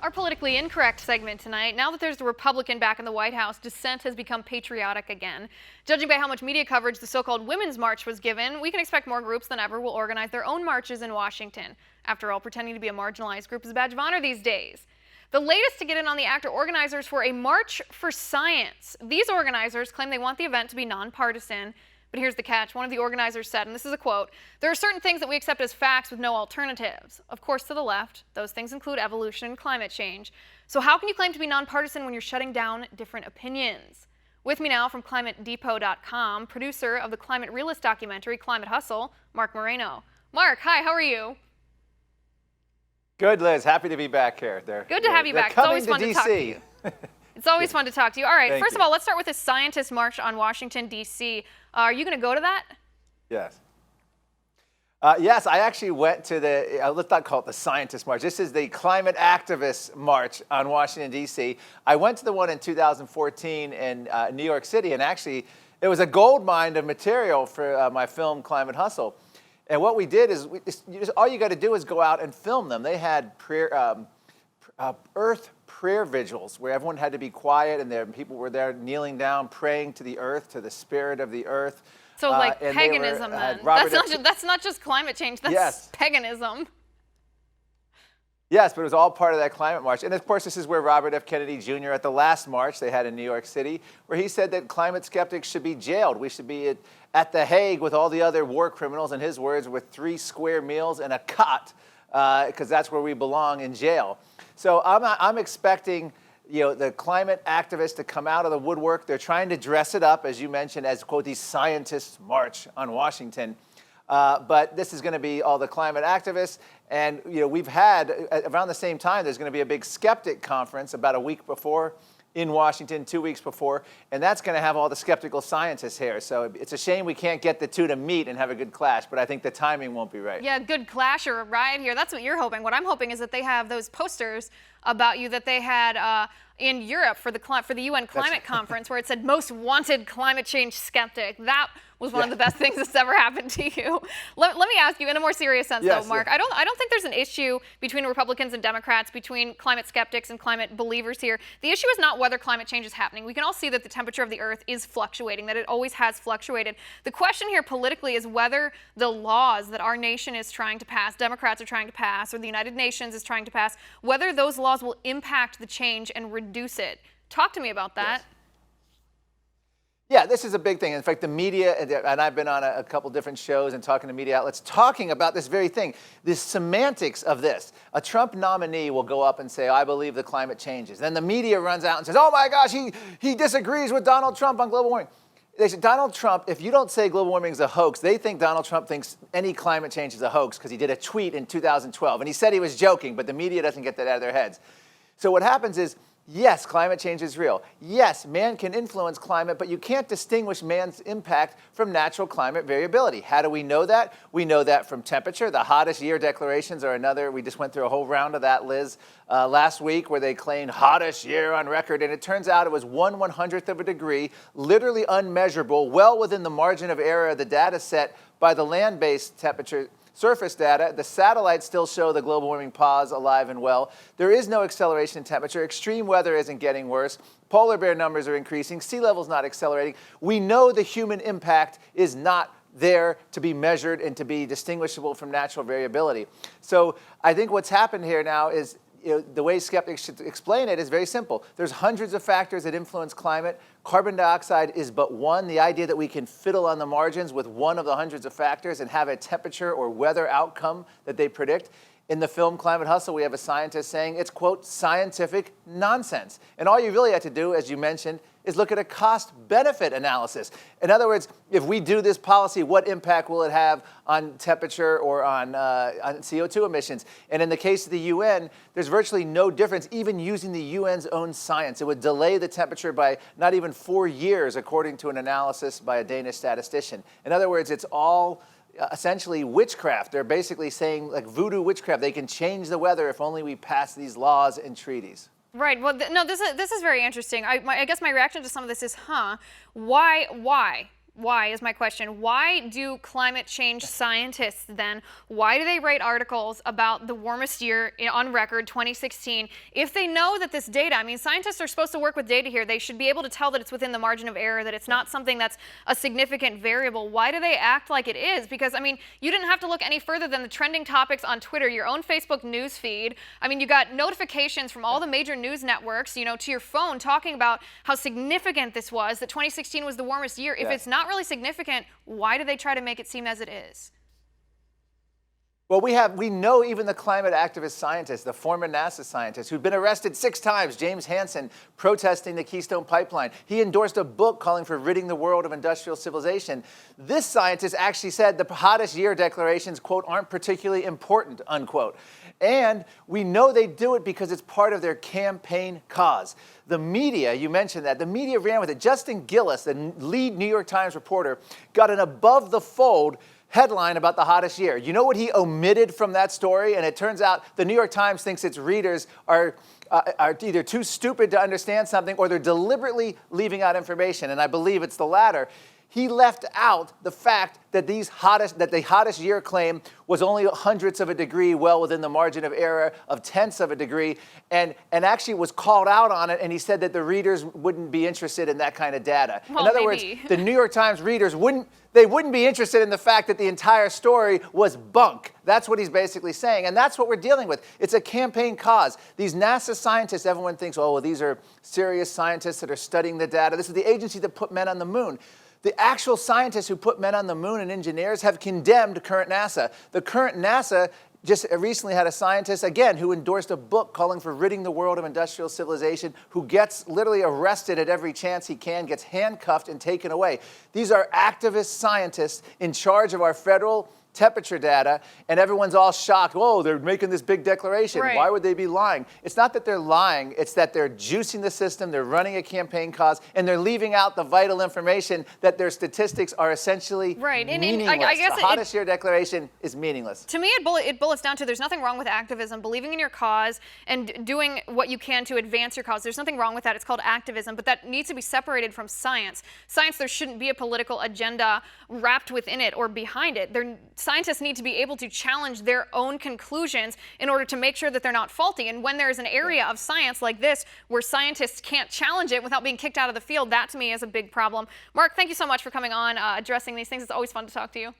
Our politically incorrect segment tonight. Now that there's a Republican back in the White House, dissent has become patriotic again. Judging by how much media coverage the so-called Women's March was given, we can expect more groups than ever will organize their own marches in Washington. After all, pretending to be a marginalized group is a badge of honor these days. The latest to get in on the act are organizers for a March for Science. These organizers claim they want the event to be nonpartisan. But here's the catch. One of the organizers said, and this is a quote, "There are certain things that we accept as facts with no alternatives." Of course, to the left, those things include evolution and climate change. So how can you claim to be nonpartisan when you're shutting down different opinions? With me now from ClimateDepot.com, producer of the climate realist documentary Climate Hustle, Marc Morano. Marc, hi, how are you? Good, Liz. Happy to be back here. Good to have you back. It's always fun to talk to you. It's always fun to talk to you. All right, first of all, let's start with the Scientist March on Washington, D.C. Are you going to go to that? Yes. Yes, I actually went to the, let's not call it the Scientist March. This is the Climate Activist March on Washington, D.C. I went to the one in 2014 in New York City, and actually it was a gold mine of material for my film Climate Hustle. And what we did is, all you got to do is go out and film them. They had Earth prayer vigils where everyone had to be quiet and people were there kneeling down, praying to the earth, to the spirit of the earth. So like paganism then. That's not just climate change, that's paganism. Yes, but it was all part of that climate march. And of course, this is where Robert F. Kennedy Jr. at the last march they had in New York City, where he said that climate skeptics should be jailed. We should be at The Hague with all the other war criminals, in his words, with 3 square meals and a cot, because that's where we belong, in jail. So I'm expecting, the climate activists to come out of the woodwork. They're trying to dress it up, as you mentioned, as, quote, the Scientists March on Washington. But this is going to be all the climate activists. And, we've had, around the same time, there's going to be a big skeptic conference about a week before in Washington, 2 weeks before, and that's going to have all the skeptical scientists here. So it's a shame we can't get the two to meet and have a good clash, but I think the timing won't be right. Yeah, good clash or a riot here. That's what you're hoping. What I'm hoping is that they have those posters about you that they had in Europe for the UN climate conference, where it said most wanted climate change skeptic. That was one of the best things that's ever happened to you. Let me ask you in a more serious sense, though, Marc. I don't think there's an issue between Republicans and Democrats, between climate skeptics and climate believers here. The issue is not whether climate change is happening. We can all see that the temperature of the Earth is fluctuating, that it always has fluctuated. The question here politically is whether the laws that our nation is trying to pass, Democrats are trying to pass, or the United Nations is trying to pass, whether those laws will impact the change and reduce it. Talk to me about that. Yes. Yeah, this is a big thing. In fact, the media, and I've been on a couple different shows and talking to media outlets, talking about this very thing, the semantics of this. A Trump nominee will go up and say, I believe the climate changes. Then the media runs out and says, oh my gosh, he disagrees with Donald Trump on global warming. They say, Donald Trump, if you don't say global warming is a hoax, they think Donald Trump thinks any climate change is a hoax because he did a tweet in 2012. And he said he was joking, but the media doesn't get that out of their heads. So what happens is, yes, climate change is real. Yes, man can influence climate, but you can't distinguish man's impact from natural climate variability. How do we know that? We know that from temperature. The hottest year declarations are another. We just went through a whole round of that, Liz, last week, where they claimed hottest year on record. And it turns out it was 1/100th of a degree, literally unmeasurable, well within the margin of error of the data set by the land-based temperature surface data. The satellites still show the global warming pause alive and well. There is no acceleration in temperature. Extreme weather isn't getting worse. Polar bear numbers are increasing. Sea level's not accelerating. We know the human impact is not there to be measured and to be distinguishable from natural variability. So I think what's happened here now is, the way skeptics should explain it is very simple. There's hundreds of factors that influence climate. Carbon dioxide is but one. The idea that we can fiddle on the margins with one of the hundreds of factors and have a temperature or weather outcome that they predict. In the film Climate Hustle, we have a scientist saying it's, quote, scientific nonsense. And all you really have to do, as you mentioned, is look at a cost-benefit analysis. In other words, if we do this policy, what impact will it have on temperature or on CO2 emissions? And in the case of the UN, there's virtually no difference, even using the UN's own science. It would delay the temperature by not even 4 years, according to an analysis by a Danish statistician. In other words, it's all essentially witchcraft. They're basically saying, like voodoo witchcraft, they can change the weather if only we pass these laws and treaties. Right. Well, no, this is very interesting. I guess my reaction to some of this is, why? why is my question. Why do climate change scientists then, why do they write articles about the warmest year on record, 2016, if they know that this data, I mean, scientists are supposed to work with data here. They should be able to tell that it's within the margin of error, that it's not something that's a significant variable. Why do they act like it is? Because, I mean, you didn't have to look any further than the trending topics on Twitter, your own Facebook news feed. I mean, you got notifications from all the major news networks, you know, to your phone talking about how significant this was, that 2016 was the warmest year. If it's not really significant, why do they try to make it seem as it is? Well, we know even the climate activist scientists, the former NASA scientist who'd been arrested 6 times, James Hansen, protesting the Keystone Pipeline. He endorsed a book calling for ridding the world of industrial civilization. This scientist actually said the hottest year declarations, quote, aren't particularly important, unquote. And we know they do it because it's part of their campaign cause. The media, you mentioned that, the media ran with it. Justin Gillis, the lead New York Times reporter, got an above-the-fold headline about the hottest year. You know what he omitted from that story? And it turns out the New York Times thinks its readers are either too stupid to understand something or they're deliberately leaving out information. And I believe it's the latter. He left out the fact that the hottest year claim was only hundredths of a degree, well within the margin of error of tenths of a degree, and actually was called out on it, and he said that the readers wouldn't be interested in that kind of data. Well, in other words, the New York Times readers wouldn't be interested in the fact that the entire story was bunk. That's what he's basically saying, and that's what we're dealing with. It's a campaign cause. These NASA scientists, everyone thinks, oh, well, these are serious scientists that are studying the data. This is the agency that put men on the moon. The actual scientists who put men on the moon and engineers have condemned current NASA. The current NASA just recently had a scientist, again, who endorsed a book calling for ridding the world of industrial civilization, who gets literally arrested at every chance he can, gets handcuffed and taken away. These are activist scientists in charge of our federal temperature data, and everyone's all shocked. Whoa, they're making this big declaration. Right. Why would they be lying? It's not that they're lying, it's that they're juicing the system, they're running a campaign cause, and they're leaving out the vital information that their statistics are essentially meaningless. I guess the hottest year declaration is meaningless. To me, it bullets down to there's nothing wrong with activism, believing in your cause and doing what you can to advance your cause. There's nothing wrong with that. It's called activism, but that needs to be separated from science. Science, there shouldn't be a political agenda wrapped within it or behind it. Scientists need to be able to challenge their own conclusions in order to make sure that they're not faulty. And when there's an area of science like this where scientists can't challenge it without being kicked out of the field, that to me is a big problem. Marc, thank you so much for coming on, addressing these things. It's always fun to talk to you.